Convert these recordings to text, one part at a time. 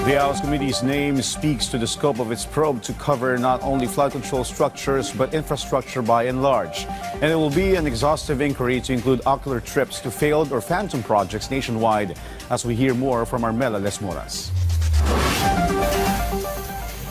The House Committee's name speaks to the scope of its probe to cover not only flood control structures but infrastructure by and large. And it will be an exhaustive inquiry to include ocular trips to failed or phantom projects nationwide, as we hear more from Armela Lesmoras.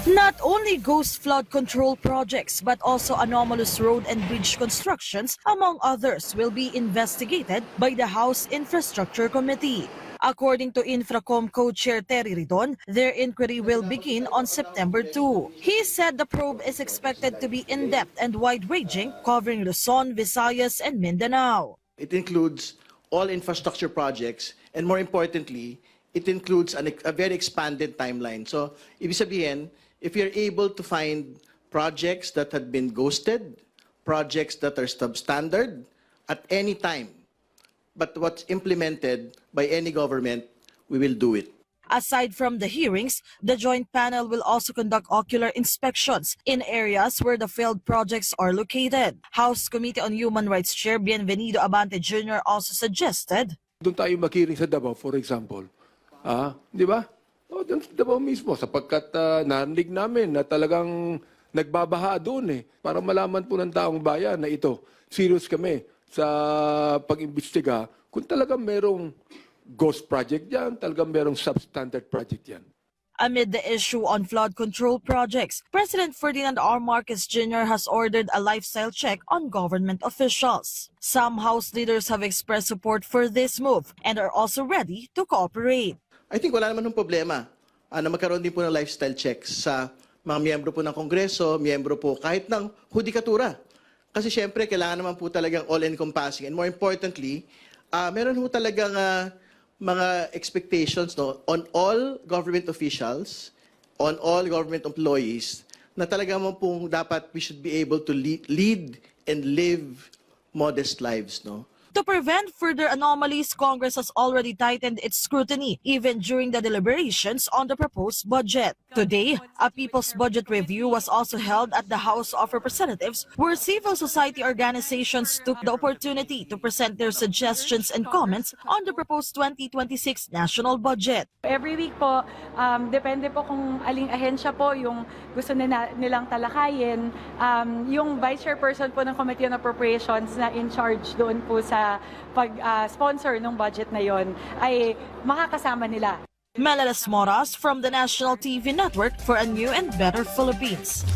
Not only ghost flood control projects but also anomalous road and bridge constructions, among others, will be investigated by the House Infrastructure Committee. According to Infracom co-chair Terry Ridon, their inquiry will begin on September 2. He said the probe is expected to be in-depth and wide-ranging, covering Luzon, Visayas, and Mindanao. It includes all infrastructure projects, and more importantly, it includes a very expanded timeline. So, ibig sabihin, if you're able to find projects that had been ghosted, projects that are substandard at any time, but what's implemented by any government, we will do it. Aside from the hearings, the joint panel will also conduct ocular inspections in areas where the failed projects are located. House Committee on Human Rights Chair Bienvenido Abante Jr. also suggested, doon tayo makiring sa Davao, for example. Di ba? O, doon sa Davao mismo, sapagkat narinig namin na talagang nagbabaha doon para malaman po ng taong bayan na ito, serious kami sa pag-imbestiga kung talagang merong ghost project yan, talagang merong substandard project yan. Amid the issue on flood control projects, President Ferdinand R. Marcos Jr. has ordered a lifestyle check on government officials. Some House leaders have expressed support for this move and are also ready to cooperate. I think wala naman ng problema na magkaroon din po ng lifestyle checks sa mga miyembro po ng Kongreso, miyembro po kahit ng hudikatura. Kasi syempre, kailangan naman po talagang all-encompassing. And more importantly, meron po talagang mga expectations on all government officials, on all government employees, na talagang po dapat we should be able to lead and live modest lives. To prevent further anomalies, Congress has already tightened its scrutiny even during the deliberations on the proposed budget. Today, a People's Budget Review was also held at the House of Representatives, where civil society organizations took the opportunity to present their suggestions and comments on the proposed 2026 national budget. Every week po, depende po kung aling ahensya po yung gusto nilang talakayin. Yung Vice Chairperson po ng Committee on Appropriations na in charge doon po sa pag-sponsor ng budget na yon ay makakasama nila. Mela Lesmoras from the National TV Network for a new and better Philippines.